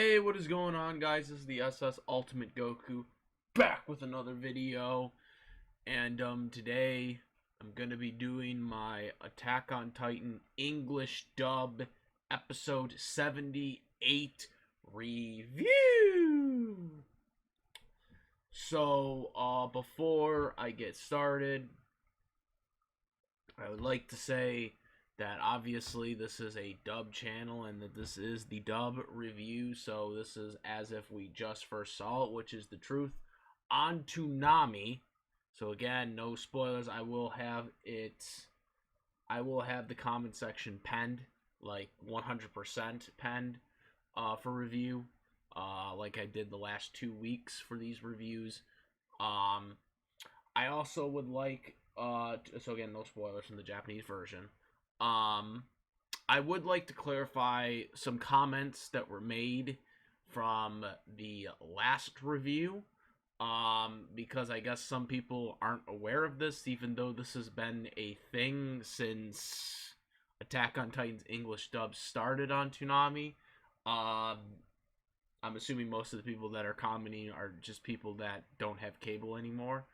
Hey, what is going on, guys? This is the SS Ultimate Goku back with another video. And today I'm going to be doing my Attack on Titan English dub episode 78 review. So, before I get started, I would like to say that obviously this is a dub channel and that this is the dub review, so this is as if we just first saw it, which is the truth, on Toonami. So again, no spoilers. I will have the comment section penned, like 100% penned, for review, like I did the last 2 weeks for these reviews. I also would like, so again, no spoilers from the Japanese version. I would like to clarify some comments that were made from the last review, because I guess some people aren't aware of this, even though this has been a thing since Attack on Titan's English dub started on Toonami. I'm assuming most of the people that are commenting are just people that don't have cable anymore,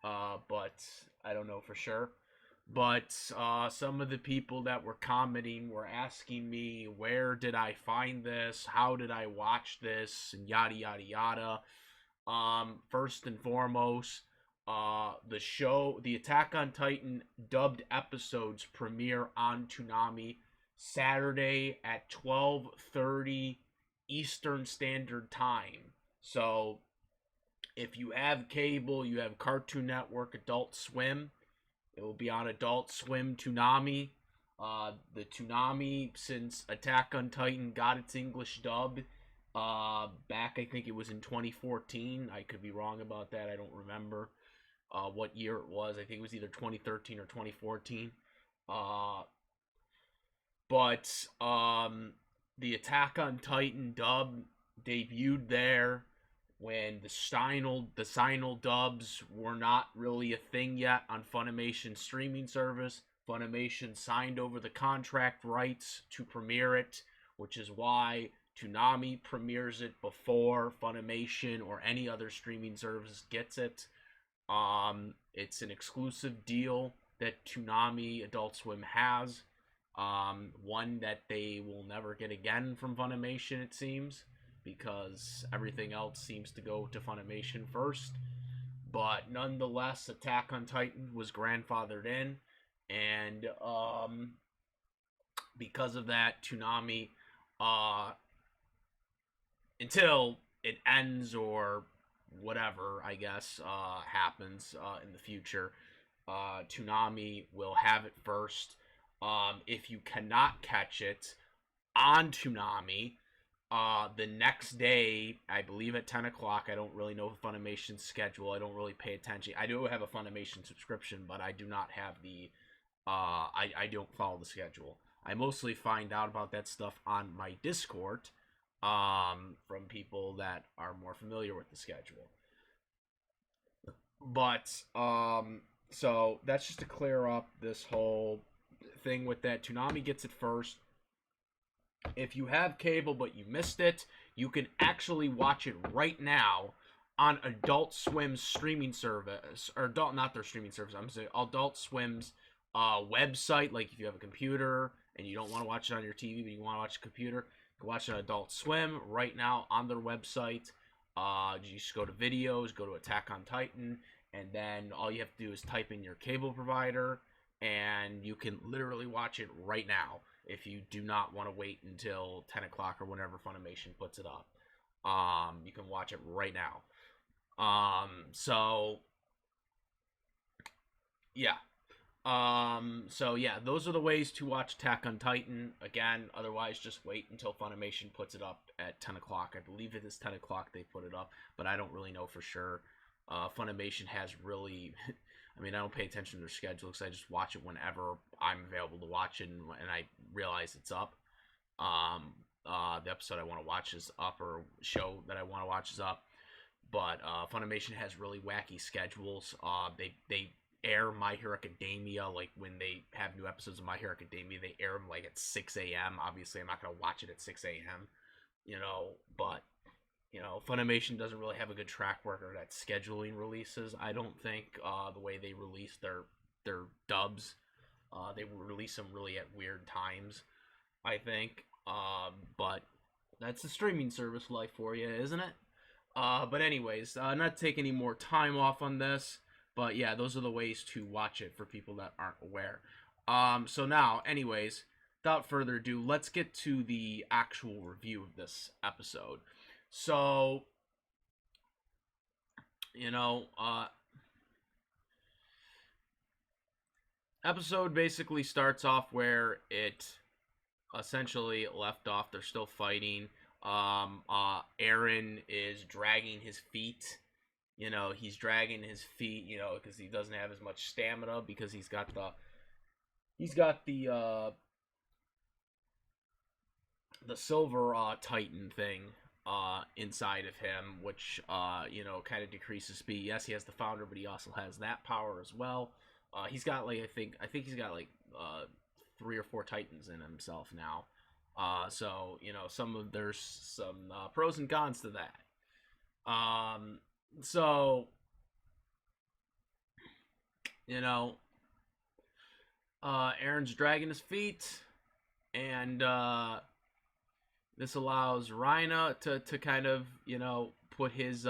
but I don't know for sure. But some of the people that were commenting were asking me, where did I find this? How did I watch this? And yada, yada, yada. First and foremost, the Attack on Titan dubbed episodes premiere on Toonami Saturday at 12:30 Eastern Standard Time. So, if you have cable, you have Cartoon Network, Adult Swim, it will be on Adult Swim Toonami. The Toonami, since Attack on Titan got its English dub back, I think it was in 2014. I could be wrong about that. I don't remember what year it was. I think it was either 2013 or 2014. But the Attack on Titan dub debuted there when the Sinal dubs were not really a thing yet on Funimation's streaming service. Funimation signed over the contract rights to premiere it, which is why Toonami premieres it before Funimation or any other streaming service gets it. It's an exclusive deal that Toonami Adult Swim has. One that they will never get again from Funimation, it seems, because everything else seems to go to Funimation first. But nonetheless, Attack on Titan was grandfathered in, and because of that, Toonami, until it ends or whatever, I guess, happens in the future, Toonami will have it first. If you cannot catch it on Toonami, the next day, I believe at 10 o'clock, I don't really know Funimation's schedule, I don't really pay attention. I do have a Funimation subscription, but I do not have the, I don't follow the schedule. I mostly find out about that stuff on my Discord, from people that are more familiar with the schedule. But, so, that's just to clear up this whole thing with that. Toonami gets it first. If you have cable but you missed it, you can actually watch it right now on Adult Swim's streaming service, or not their streaming service, I'm saying Adult Swim's website. Like, if you have a computer and you don't want to watch it on your TV, but you want to watch a computer, you can watch it on Adult Swim right now on their website. You just go to videos, go to Attack on Titan, and then all you have to do is type in your cable provider, and you can literally watch it right now if you do not want to wait until 10 o'clock or whenever Funimation puts it up. You can watch it right now. So, yeah. So, yeah, those are the ways to watch Attack on Titan. Again, otherwise, just wait until Funimation puts it up at 10 o'clock. I believe it is 10 o'clock they put it up, but I don't really know for sure. Funimation has really... I mean, I don't pay attention to their schedule because I just watch it whenever I'm available to watch it, and I realize it's up. The episode I want to watch is up, or show that I want to watch is up. But Funimation has really wacky schedules. They air My Hero Academia, like when they have new episodes of My Hero Academia, they air them like at 6 a.m. Obviously, I'm not going to watch it at 6 a.m. but Funimation doesn't really have a good track record at scheduling releases. I don't think the way they release their dubs, they release them really at weird times. I think, but that's the streaming service life for you, isn't it? But anyways, not to take any more time off on this, but yeah, those are the ways to watch it for people that aren't aware. So now, anyways, without further ado, let's get to the actual review of this episode. So, you know, episode basically starts off where it essentially left off. They're still fighting. Eren is dragging his feet. He's dragging his feet. Because he doesn't have as much stamina because he's got the silver Titan thing inside of him, which kind of decreases speed. Yes, he has the founder, but he also has that power as well. He's got like I think he's got like 3 or 4 Titans in himself now. So there's some pros and cons to that. So Eren's dragging his feet, and this allows Rhina to kind of put his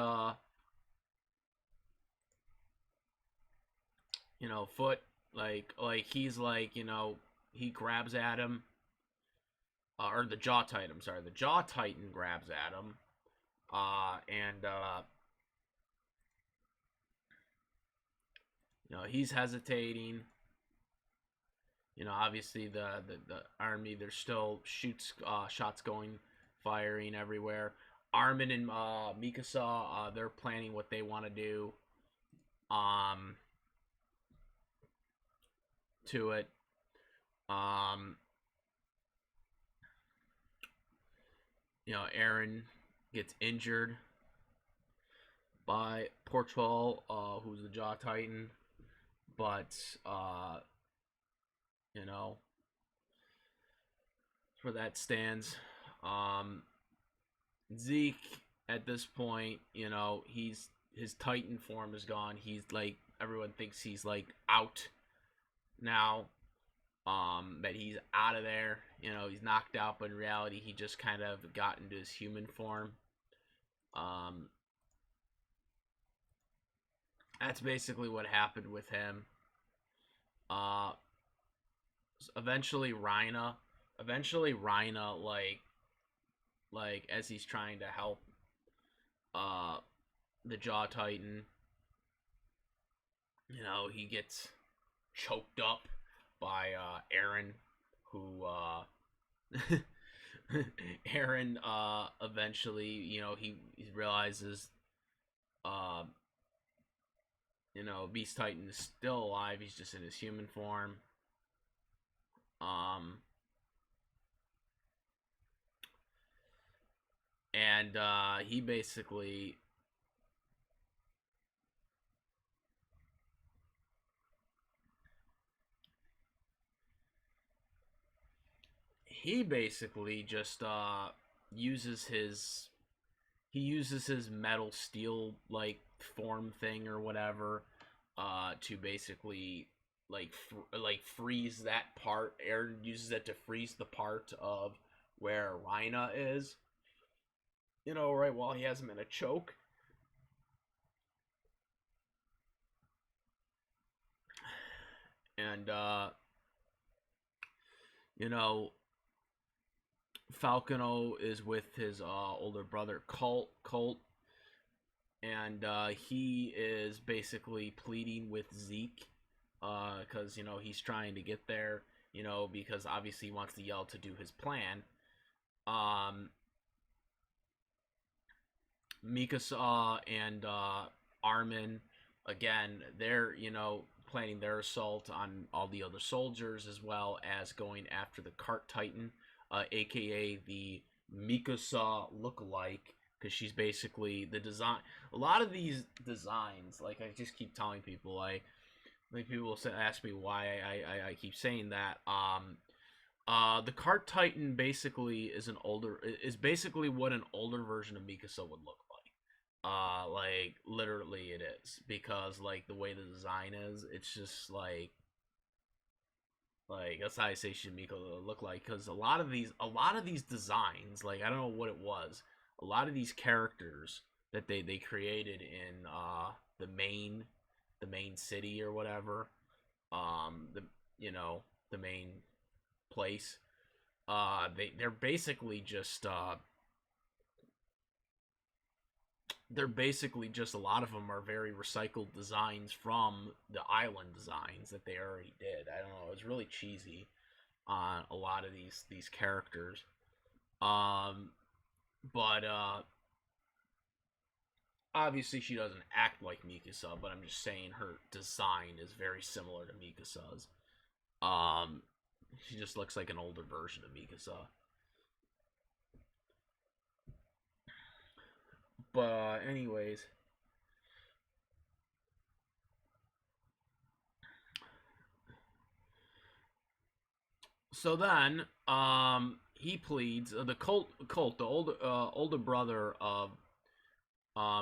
foot like he's like he grabs at him, or the Jaw Titan. I'm sorry, the Jaw Titan grabs at him, and he's hesitating. Obviously the army, there's still shots going, firing everywhere. Armin and Mikasa, they're planning what they want to do to it. Eren gets injured by Portugal, who's the Jaw Titan, but for that stands. Zeke at this point, his Titan form is gone. He's like, everyone thinks he's like out now. That he's out of there. He's knocked out, but in reality, he just kind of got into his human form. That's basically what happened with him. Eventually Rhina, like as he's trying to help the Jaw Titan, he gets choked up by Eren, who Eren eventually, he realizes Beast Titan is still alive. He's just in his human form. And he basically just uses his metal steel like form thing or whatever to basically like freeze that part. Eren uses it to freeze the part of where Rhina is, right while he has him in a choke. And Falcon is with his older brother Colt, and he is basically pleading with Zeke because he's trying to get there, because obviously he wants to yell to do his plan. Mikasa and Armin, again, they're planning their assault on all the other soldiers, as well as going after the Cart Titan, aka the Mikasa lookalike, because she's basically the design. A lot of these designs, like I just keep telling people, people ask me why I keep saying that. The Cart Titan basically is basically what an older version of Mikasa would look like. Like literally it is, because like the way the design is, it's just like that's how I say Shimiko look like, because a lot of these designs, like I don't know what it was, a lot of these characters that they created in the main city or whatever, the the main place, they're basically just a lot of them are very recycled designs from the island designs that they already did. I don't know. It's really cheesy on a lot of these characters. Um, but obviously she doesn't act like Mikasa, but I'm just saying her design is very similar to Mikasa's. Um, she just looks like an older version of Mikasa. But anyways, so then he pleads, the cult, the older brother of,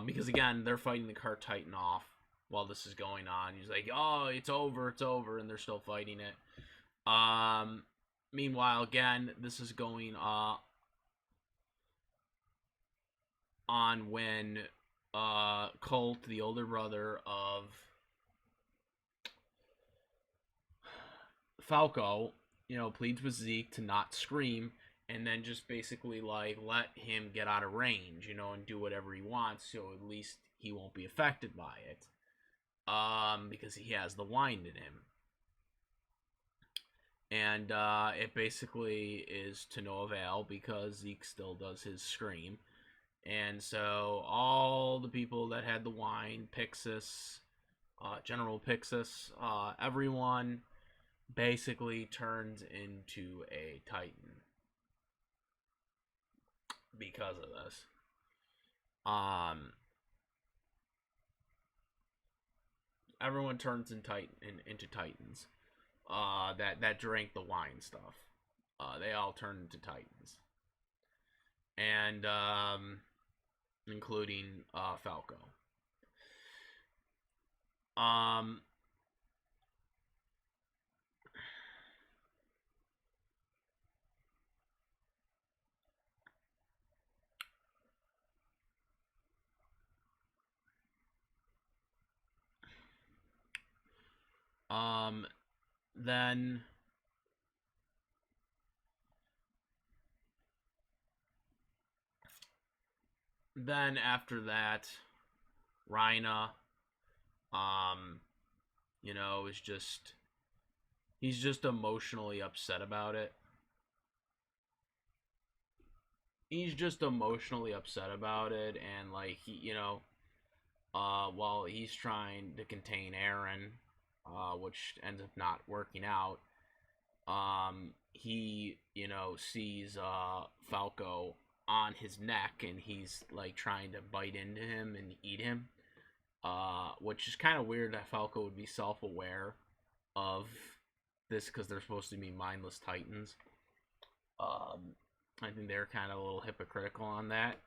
because again they're fighting the Cart Titan off while this is going on. He's like, "Oh, it's over," and they're still fighting it. Meanwhile, again, this is going on when Colt, the older brother of Falco, pleads with Zeke to not scream, and then just basically like let him get out of range, and do whatever he wants, so at least he won't be affected by it. Because he has the wind in him. And it basically is to no avail, because Zeke still does his scream. And so all the people that had the wine, Pixis, General Pixis, everyone basically turns into a Titan because of this. Everyone turns into Titans. That drank the wine stuff. They all turn into Titans, and including Falco. Um, um, then after that, Rhina, um, is just he's just emotionally upset about it. He's just emotionally upset about it, and like while he's trying to contain Eren, which ends up not working out, he sees Falco on his neck, and he's like trying to bite into him and eat him, which is kind of weird that Falco would be self-aware of this, because they're supposed to be mindless Titans. I think they're kind of a little hypocritical on that.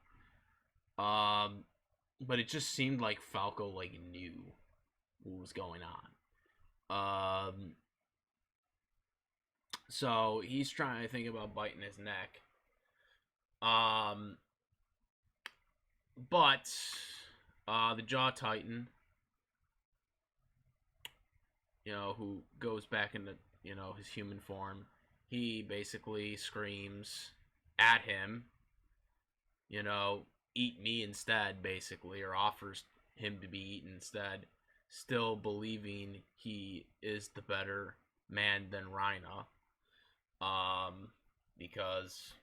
But it just seemed like Falco like knew what was going on. So he's trying to think about biting his neck. But the Jaw Titan, who goes back into his human form, he basically screams at him, eat me instead, basically, or offers him to be eaten instead, still believing he is the better man than Rhina, because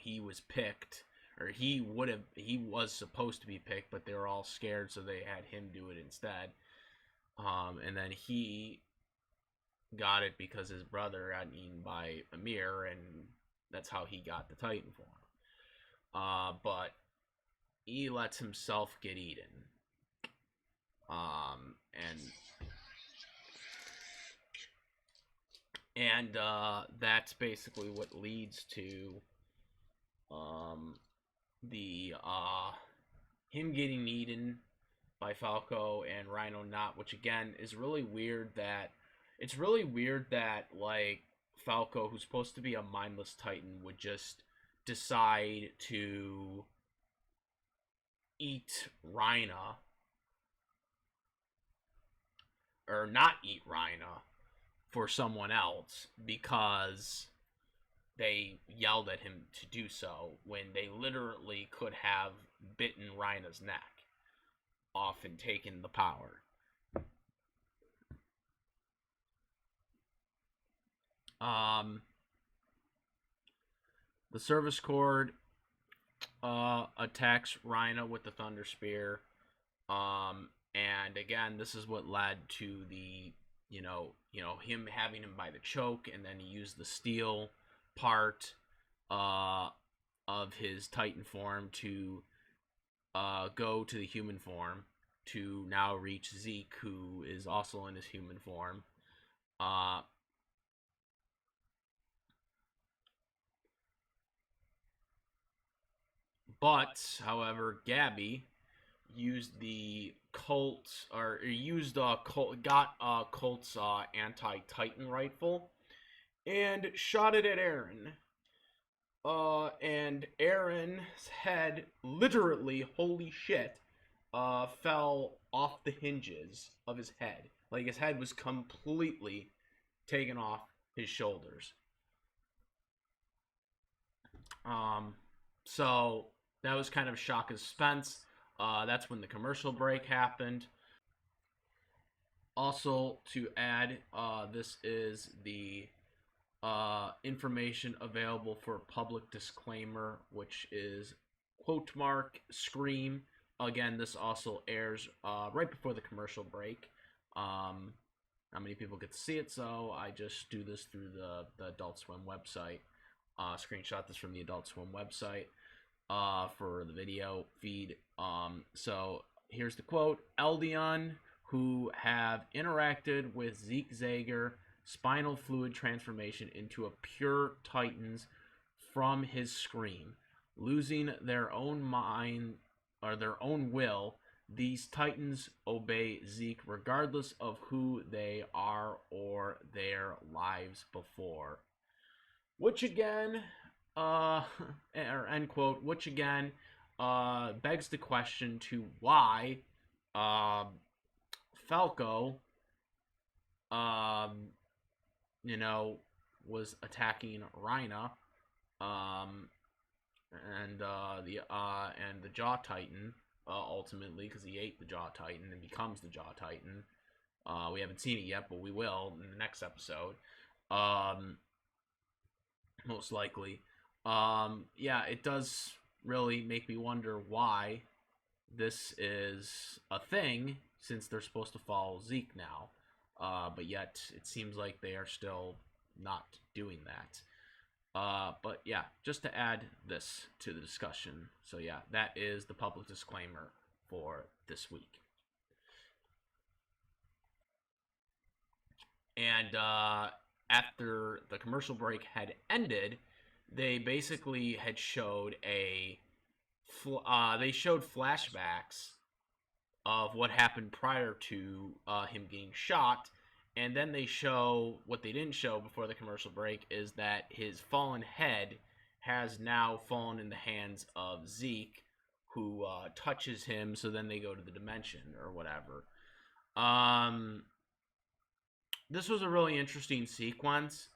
he was picked, or he was supposed to be picked, but they were all scared, so they had him do it instead. And then he got it because his brother got eaten by Ymir, and that's how he got the Titan form. But he lets himself get eaten. And And that's basically what leads to um, the him getting eaten by Falco and Rhino not, which again is really weird that it's really weird that like Falco, who's supposed to be a mindless Titan, would just decide to eat Rhina or not eat Rhina for someone else because they yelled at him to do so when they literally could have bitten Rhina's neck off and taken the power. Um, the Service Cord attacks Rhina with the Thunder Spear. And again, this is what led to the him having him by the choke, and then he used the steel part of his Titan form to go to the human form to now reach Zeke, who is also in his human form. But however, Gabby used the Colt or used Colt's anti-Titan rifle and shot it at Eren. And Eren's head, literally, holy shit, fell off the hinges of his head. Like his head was completely taken off his shoulders. So that was kind of shock and suspense. That's when the commercial break happened. Also, to add, this is the information available for public disclaimer, which is quote mark Scream. Again, this also airs right before the commercial break. Not many people get to see it, so I just do this through the Adult Swim website. Screenshot this from the Adult Swim website for the video feed. So here's the quote: Eldion, who have interacted with Zeke Zager, spinal fluid transformation into a pure Titans from his scream. Losing their own mind or their own will, these Titans obey Zeke regardless of who they are or their lives before. Which again, or end quote, which again begs the question to why Falco, um, was attacking Rhina, and the Jaw Titan, ultimately, because he ate the Jaw Titan and becomes the Jaw Titan. We haven't seen it yet, but we will in the next episode. Most likely. Yeah, it does really make me wonder why this is a thing, since they're supposed to follow Zeke now. But yet, it seems like they are still not doing that. But yeah, just to add this to the discussion. So yeah, that is the public disclaimer for this week. And after the commercial break had ended, they basically had showed they showed flashbacks of what happened prior to him getting shot, and then they show what they didn't show before the commercial break is that his fallen head has now fallen in the hands of Zeke, who touches him. So then they go to the dimension or whatever. This was a really interesting sequence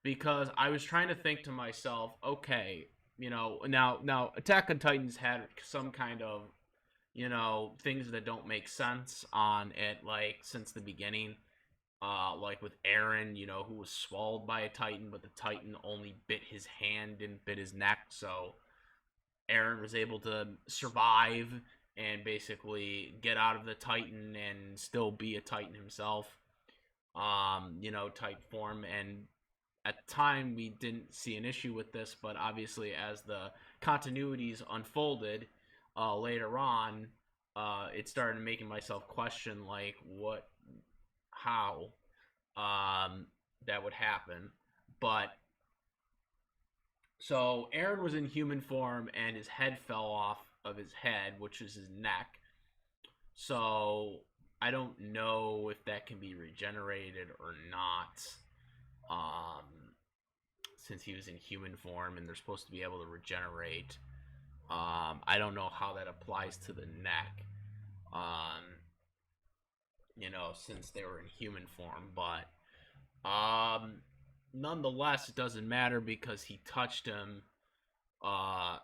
because I was trying to think to myself, okay, now Attack on Titans had some kind of things that don't make sense on it, like since the beginning. Like with Eren, who was swallowed by a Titan, but the Titan only bit his hand and bit his neck, so Eren was able to survive and basically get out of the Titan and still be a Titan himself. Type form. And at the time, we didn't see an issue with this, but obviously, as the continuities unfolded later on, it started making myself question, like, how that would happen. But so Eren was in human form, and his head fell off of his head, which is his neck. So I don't know if that can be regenerated or not. Um, since he was in human form, and they're supposed to be able to regenerate. I don't know how that applies to the neck. Um, since they were in human form, but nonetheless, it doesn't matter because he touched him. Uh,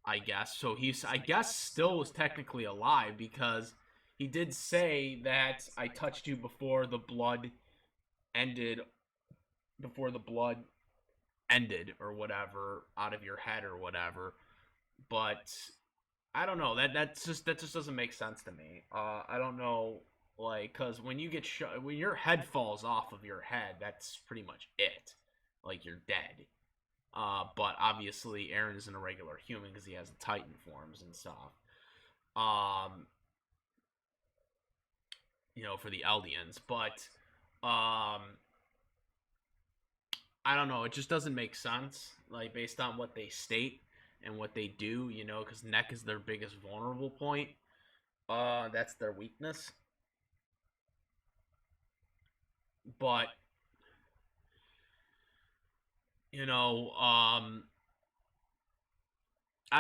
I guess so. He's, I guess, still was technically alive because he did say that I touched you ended, before the blood ended or whatever out of your head or whatever. But I don't know. That just doesn't make sense to me. I don't know, like, because when you get shot, when your head falls off of your head, that's pretty much it. Like, you're dead. But obviously Eren isn't a regular human because he has the Titan forms and stuff. Um, for the Eldians, but I don't know. It just doesn't make sense, like based on what they state and what they do. Because neck is their biggest vulnerable point. That's their weakness. But I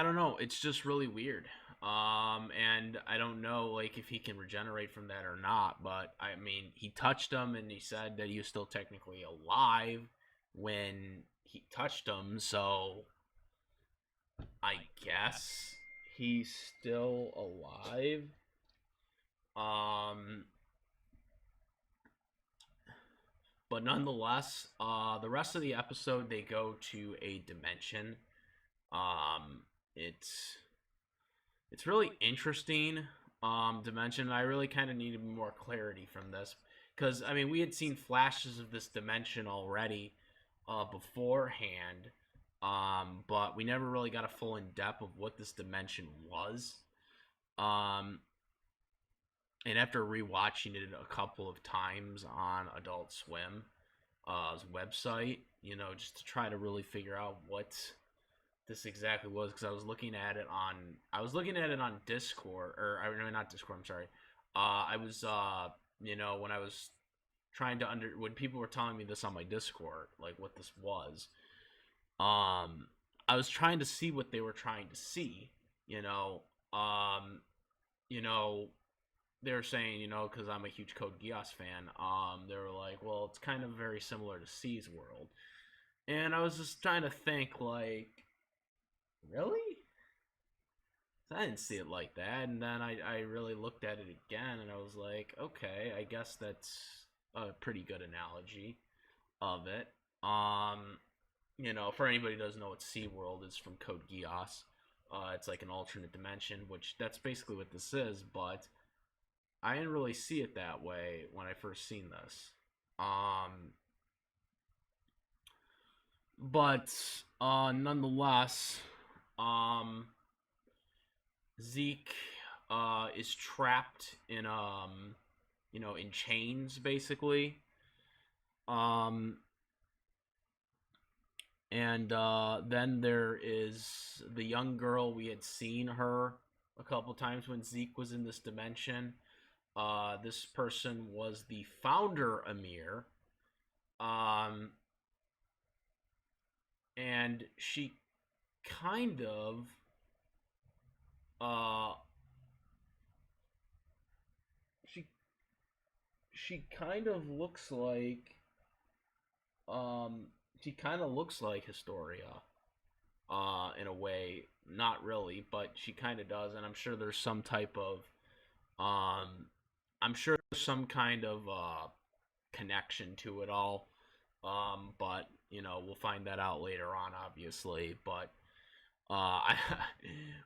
don't know. It's just really weird. And I don't know, like, if he can regenerate from that or not. But I mean, he touched him, and he said that he was still technically alive when he touched him. So I guess he's still alive. Um, but nonetheless, the rest of the episode they go to a dimension. Um, it's really interesting dimension. I really kind of needed more clarity from this because I mean we had seen flashes of this dimension already beforehand, but we never really got a full in depth of what this dimension was. Um, and after rewatching it a couple of times on Adult Swim, website, just to try to really figure out what this exactly was, because I was looking at it on Discord, or I mean not Discord. I'm sorry. I was when I was trying to when people were telling me this on my Discord, like what this was. I was trying to see what they were trying to see. You know, um, you know, they were saying, because I'm a huge Code Geass fan, they were like, well, it's kind of very similar to C's World. And I was just trying to think, like, really? I didn't see it like that. And then I really looked at it again, and I was like, okay, I guess that's a pretty good analogy of it. For anybody who doesn't know what SeaWorld is from Code Geass, it's like an alternate dimension, which that's basically what this is, but I didn't really see it that way when I first seen this. But nonetheless, um, Zeke is trapped in in chains basically. Um, and then there is the young girl. We had seen her a couple times when Zeke was in this dimension. This person was the founder Ymir. Um, and she kind of uh she she kind of looks like um she kind of looks like Historia in a way, not really, but she kind of does. And I'm sure there's some type of um I'm sure there's some kind of connection to it all. But we'll find that out later on, obviously. But I,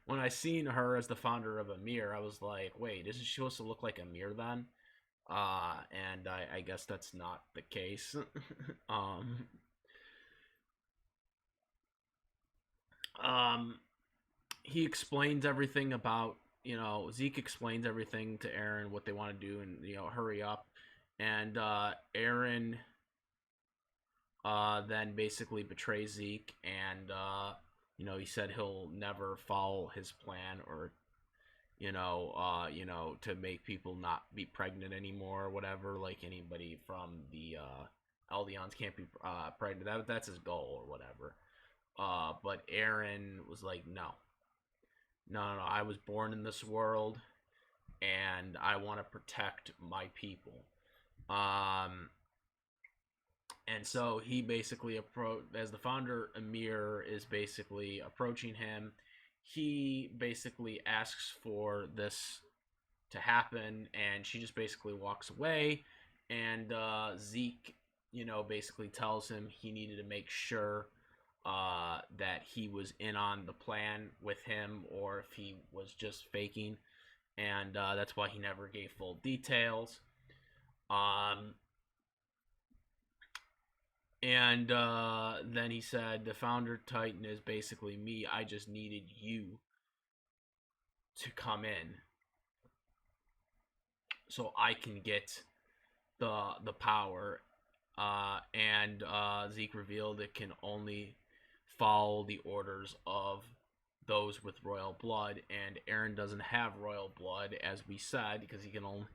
when I seen her as the founder of Ymir, I was like, wait, isn't she supposed to look like Ymir then? And I guess that's not the case. um, um, he explains everything about, Zeke explains everything to Eren, what they want to do, and hurry up. And Eren then basically betrays Zeke, and he said he'll never follow his plan, or to make people not be pregnant anymore or whatever. Like anybody from the Eldians can't be pregnant. That's his goal or whatever. But Eren was like, no, no, no, no. I was born in this world, and I want to protect my people. Um, and so he basically as the founder, Ymir is basically approaching him. He basically asks for this to happen, and she just basically walks away. And Zeke, basically tells him he needed to make sure that he was in on the plan with him, or if he was just faking, and that's why he never gave full details. Um, and then he said, the founder Titan is basically me. I just needed you to come in so I can get the power. And Zeke revealed it can only follow the orders of those with royal blood, and Eren doesn't have royal blood, as we said, because he can only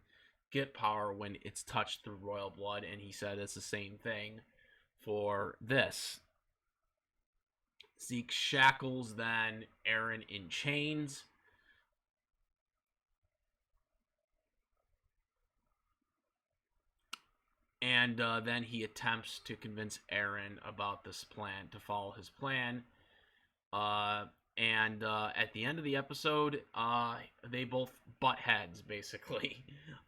get power when it's touched through royal blood, and he said it's the same thing for this. Zeke shackles then Eren in chains. And then he attempts to convince Eren about this plan, to follow his plan. And at the end of the episode, they both butt heads, basically,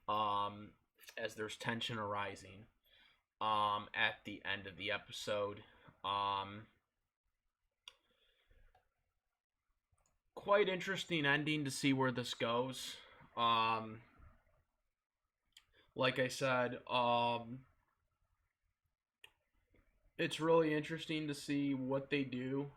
as there's tension arising at the end of the episode. Quite interesting ending to see where this goes. Like I said, it's really interesting to see what they do,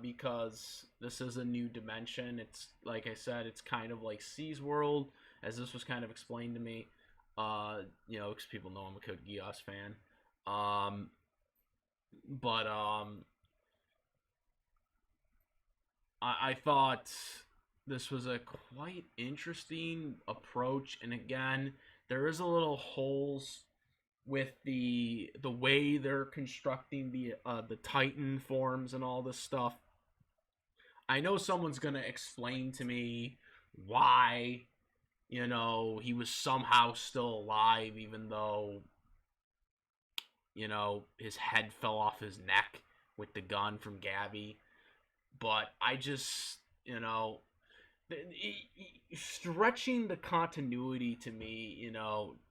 because this is a new dimension. It's like I said, it's kind of like C's world, as this was kind of explained to me. Because people know I'm a Code Geass fan. But I thought this was a quite interesting approach, and again, there is a little holes with the way they're constructing the Titan forms and all this stuff. I know someone's gonna explain to me why he was somehow still alive, even though his head fell off his neck with the gun from Gabby. But I just stretching the continuity to me,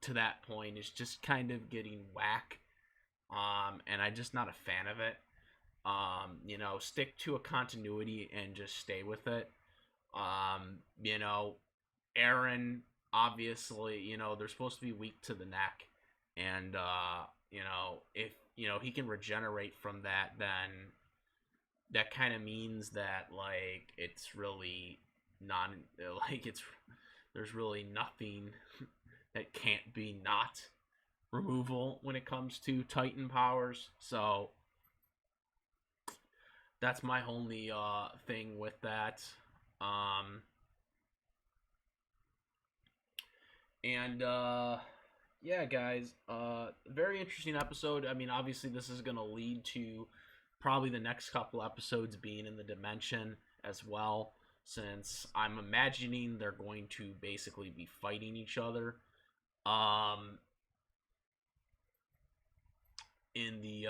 to that point is just kind of getting whack. And I'm just not a fan of it. Stick to a continuity and just stay with it. Eren, obviously, they're supposed to be weak to the neck. And, if, he can regenerate from that, then that kind of means that, like, it's really not, like, there's really nothing that can't be not removal when it comes to Titan powers. So that's my only thing with that. And yeah, guys, very interesting episode. I mean, obviously this is going to lead to probably the next couple episodes being in the dimension as well, since I'm imagining they're going to basically be fighting each other. In the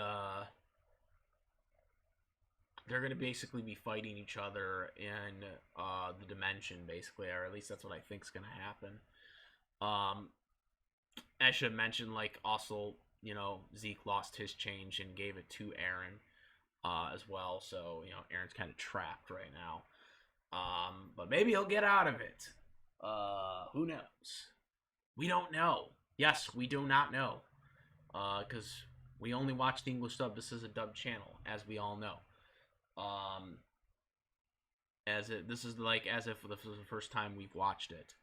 they're going to basically be fighting each other in the dimension, basically, or at least that's what I think is going to happen. I should mention, like, also, Zeke lost his change and gave it to Eren as well, so Eren's kind of trapped right now. But maybe he'll get out of it. Who knows? We don't know. Yes, we do not know, because we only watch the English dub. This is a dub channel, as we all know. This is like as if this was the first time we've watched it.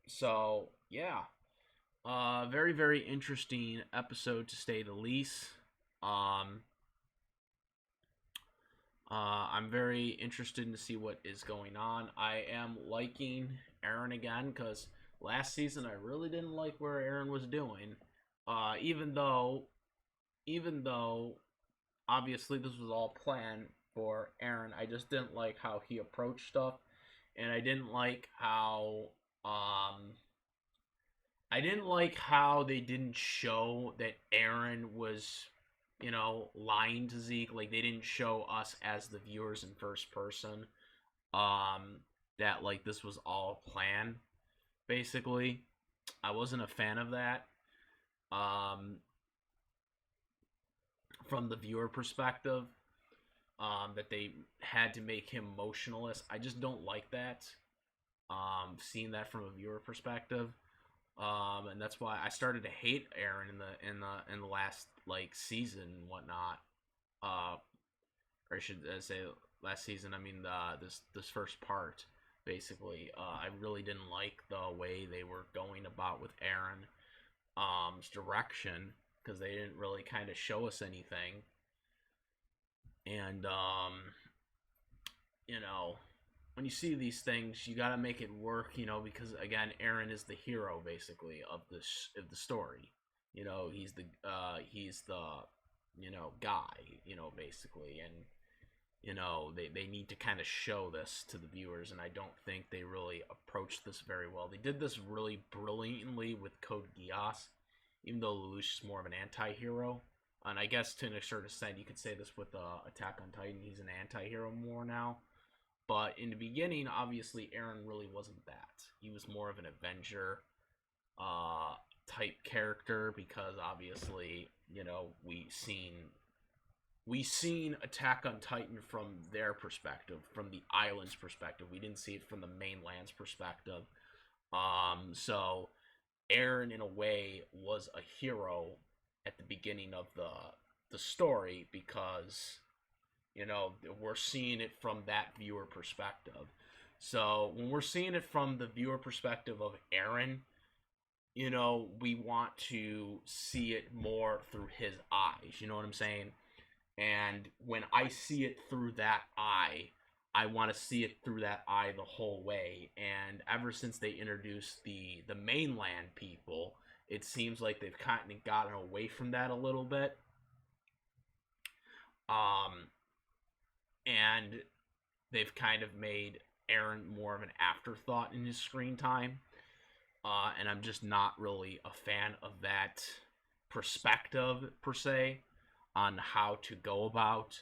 So yeah. Very, very interesting episode to say the least. Um, I'm very interested to see what is going on. I am liking Eren again because last season I really didn't like where Eren was doing. Even though, even though obviously this was all planned for Eren, I just didn't like how he approached stuff, and um I didn't like how they didn't show that Eren was, lying to Zeke. Like they didn't show us as the viewers in first person. Um, that like this was all planned. Basically, I wasn't a fan of that. Um, from the viewer perspective, that they had to make him motionless. I just don't like that. Seeing that from a viewer perspective. And that's why I started to hate Eren in the last like season and whatnot. Or I should say last season. I mean this first part basically. I really didn't like the way they were going about with Eren's direction because they didn't really kind of show us anything. And you know, when you see these things, you got to make it work, because again, Eren is the hero basically of the story. He's the guy, basically, and they need to kind of show this to the viewers, and I don't think they really approached this very well. They did this really brilliantly with Code Geass, even though Lelouch is more of an anti-hero. And I guess to a certain extent, you could say this with Attack on Titan. He's an anti-hero more now. But in the beginning, obviously, Eren really wasn't that. He was more of an Avenger type character because obviously, we seen Attack on Titan from their perspective, from the island's perspective. We didn't see it from the mainland's perspective. So Eren, in a way, was a hero at the beginning of the story because we're seeing it from that viewer perspective. So when we're seeing it from the viewer perspective of Eren, we want to see it more through his eyes. You know what I'm saying? And when I see it through that eye, I want to see it through that eye the whole way. And ever since they introduced the mainland people, it seems like they've kind of gotten away from that a little bit. And they've kind of made Eren more of an afterthought in his screen time. And I'm just not really a fan of that perspective, per se, on how to go about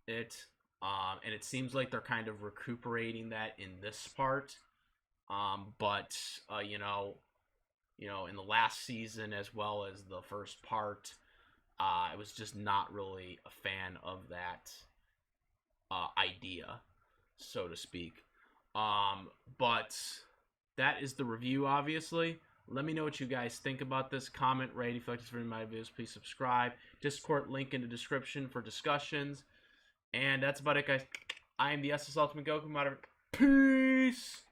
it. And it seems like they're kind of recuperating that in this part. But in the last season as well as the first part, I was just not really a fan of that idea, so to speak. But that is the review, obviously. Let me know what you guys think about this. Comment, rate. If you like this video, my videos, please subscribe. Discord link in the description for discussions. And that's about it, guys. I am the SS Ultimate Goku. Peace!